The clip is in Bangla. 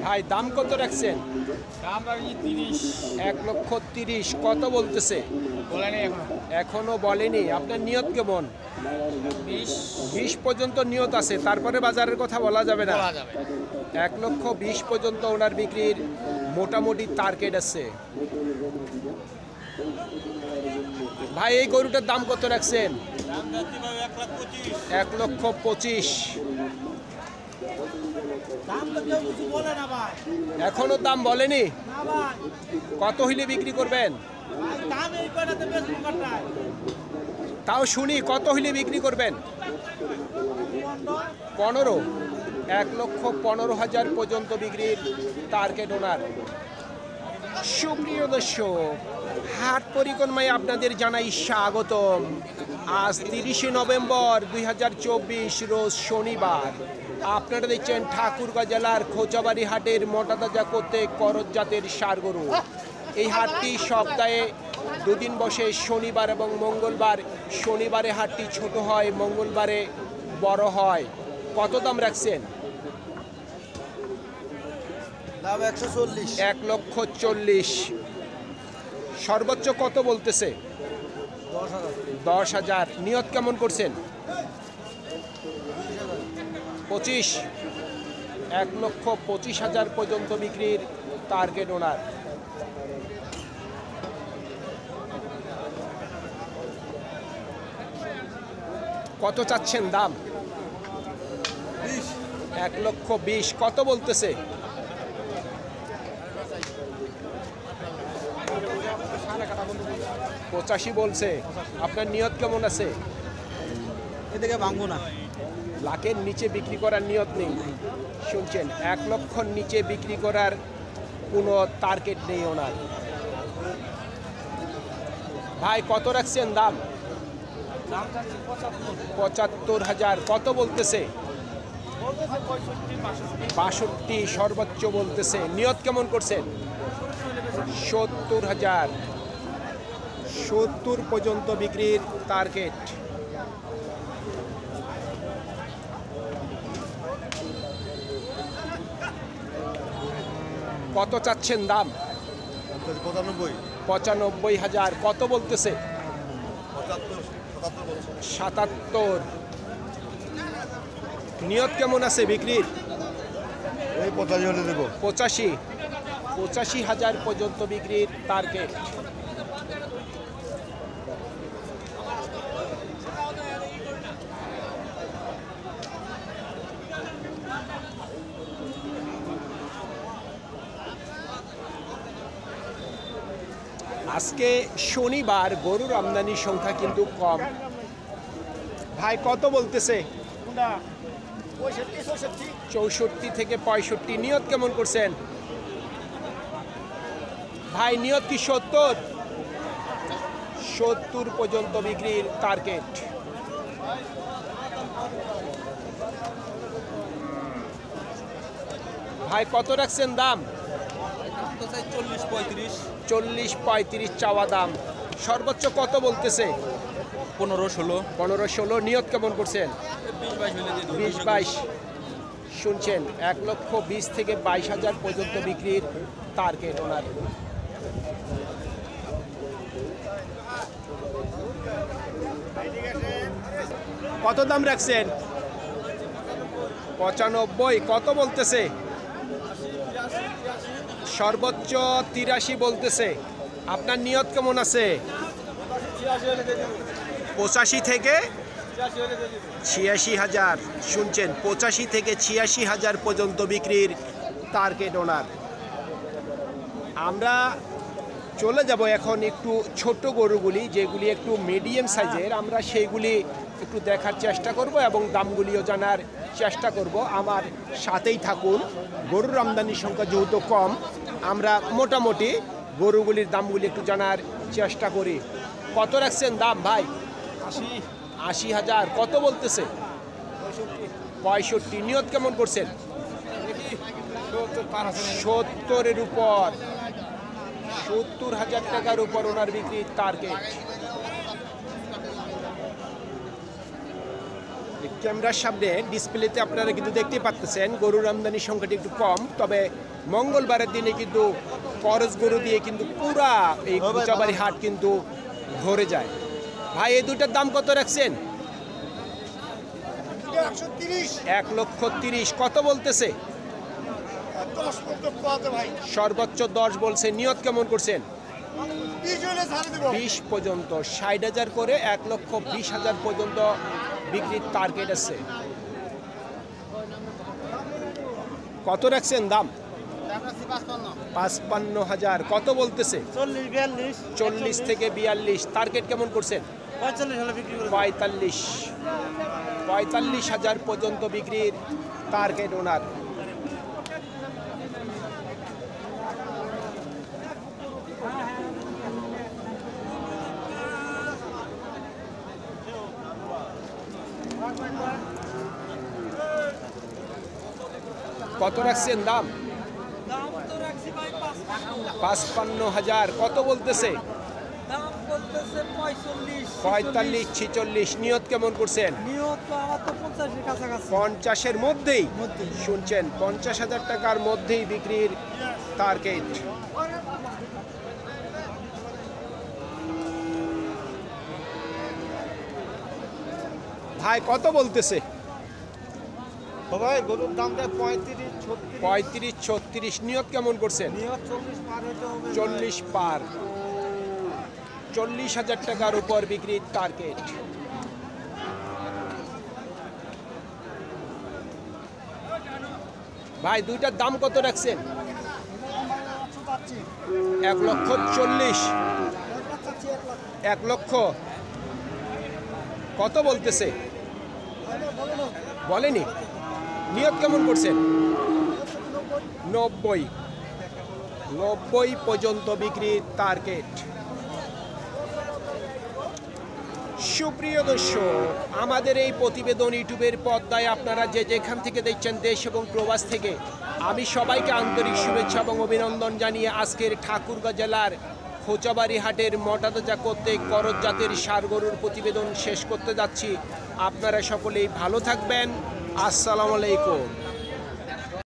ভাই দাম কত রাখছেন? দাম রাখি 30। 1,30,000 কত বলতেছে? বলেনি এখনো বলেনি। আপনার নিয়ত কেমন? 20 পর্যন্ত নিয়ত আছে, তারপরে বাজারের কথা বলা যাবে না। বলা যাবে। 1,20,000 পর্যন্ত ওনার বিক্রির মোটামুটি টার্গেট আছে। ভাই এই গরুটার দাম কত রাখছেন? দাম রাখি ভাই 1,25,000। 1,25,000। দাম তো কেউ কিছু বলে না ভাই। এখনো দাম বলেনি। না ভাই, কত হইলে বিক্রি করবেন? ভাই দাম এই কয়টাতে বেশি কাটায়। তাও শুনি, কত হইলে বিক্রি করবেন? 15। 1,15,000 পর্যন্ত বিক্রির টার্গেট ওনার। সুপ্রিয় দর্শক, হাট পরিক্রমায় আপনাদের জানাই স্বাগতম। আজ 30শে নভেম্বর 2024 রোজ শনিবার। আপনারা দেখছেন ঠাকুরগাঁ জেলার খোঁচাবাড়ি হাটের মোটাতাজা করতে করজ জাতের ষাঁড় গরু। এই হাটটি সপ্তাহে দুদিন বসে, শনিবার এবং মঙ্গলবার। শনিবারে হাটটি ছোট হয়, মঙ্গলবারে বড় হয়। কত দাম রাখছেন? দাম 140। 1,40,000। সর্বোচ্চ কত বলতেছে? 10,000। নিয়ত কেমন করছেন? 25। 1,25,000 পর্যন্ত বিক্রির টার্গেট ওনার। কত চাচ্ছেন দাম? 1,20,000। কত বলতেছে? 85 বলছে। আপনার নিয়ত কেমন আছে? এদিকে ভাঙবো না। লাখের নিচে বিক্রি করার নিয়ত নেই। শুনছেন, 1 লক্ষর নিচে বিক্রি করার কোনো টার্গেট নেই ওনার। ভাই কত রাখছেন দাম? দাম চাচ্ছি 75,000। কত বলতেছে? 62 সর্বোচ্চ বলতেছে। নিয়ত কেমন করছেন? 70,000। 70 পর্যন্ত বিক্রির টার্গেট। কত চাচ্ছেন দাম? 95,000। কত বলতেছে? 77। নিয়ত কেমন আছে বিক্রির? 85,000 পর্যন্ত বিক্রির টার্গেট। আজকে শনিবার, গরুর আমদানির সংখ্যা কিন্তু কম। ভাই কত বলতেছে? 64 থেকে 65। নিয়ত কেমন করছেন? ভাই নিয়ত কি 70? 70 পর্যন্ত বিক্রির টার্গেট। ভাই কত রাখছেন দাম? 40-35 চাওয়া দাম। সর্বোচ্চ কত বলতেছে? 15-16। নিয়ত কেমন করছেন? 20-22। শুনছেন, 1,20,000 থেকে 22,000 পর্যন্ত বিক্রির টার্গেট ওনার। কত দাম রাখছেন? 95। কত বলতেছে? সর্বোচ্চ 83 বলতেছে। আপনার নিয়ত কেমন আছে? 85 থেকে 86,000। শুনছেন, 85 থেকে 86,000 পর্যন্ত বিক্রির টার্গেট ওনার। আমরা চলে যাব এখন একটু ছোট গরুগুলি, যেগুলি একটু মিডিয়াম সাইজের, আমরা সেইগুলি একটু দেখার চেষ্টা করব এবং দামগুলিও জানার চেষ্টা করব। আমার সাথেই থাকুন। গরুর আমদানির সংখ্যা যেহেতু কম, আমরা মোটামুটি গরুগুলির দামগুলি একটু জানার চেষ্টা করি। কত রাখছেন দাম ভাই? 80,000। কত বলতেছে? 65। নিয়ত কেমন করছেন? 70-এর উপর। 70,000 টাকার উপর ওনার বিক্রির টার্গেট। ক্যামেরার সামনে ডিসপ্লেতে আপনারা কিন্তু দেখতেই পাচ্ছেন গরুর আমদানির সংখ্যাটি একটু কম, তবে মঙ্গলবারের দিনে কিন্তু করজ গরু দিয়ে কিন্তু পুরা এই কোচাবাড়ি হাট কিন্তু ভরে যায়। ভাই এই দুটার দাম কত রাখছেন? 1,30,000। কত বলতেছে? সর্বোচ্চ 10 বলছে। নিয়ত কেমন করছেন? 20 পর্যন্ত। 60,000 করে 1,20,000 পর্যন্ত বিক্রির টার্গেট আছে। কত রাখছেন দাম? 55,000। কত বলতেছে? 40 থেকে 42। টার্গেট কেমন করছেন? 45,000 পর্যন্ত বিক্রির টার্গেট ওনার। কত রাখছেন দাম? 55,000। কত বলতেছে? 45, 46। নিয়ত কেমন করছেন? 50-এর মধ্যেই শুনছেন, 50,000 টাকার মধ্যেই বিক্রির টার্গেট। ভাই কত বলতেছে? ভাই গরুর দামটা 35, 36। নিয়ত কেমন করছেন? 40 পার। 40,000 টাকার উপর বিক্রির টার্গেট। ভাই দুইটার দাম কত রাখছেন? 1,40,000। 1 লক্ষ। কত বলতেছে? বলেনি। নিয়ত কেমন করছেন? 90 পর্যন্ত বিক্রির টার্গেট। সুপ্রিয় দর্শক, আমাদের এই প্রতিবেদন ইউটিউবের পর্দায় আপনারা যে যেখান থেকে দেখছেন দেশ এবং প্রবাস থেকে, আমি সবাইকে আন্তরিক শুভেচ্ছা এবং অভিনন্দন জানিয়ে আজকের ঠাকুরগাঁও জেলার খোঁচাবাড়ি হাটের মোটাতাজা করতে করজ জাতের ষাঁড় গরুর প্রতিবেদন শেষ করতে যাচ্ছি। আপনারা সকলেই ভালো থাকবেন। আসসালামু আলাইকুম।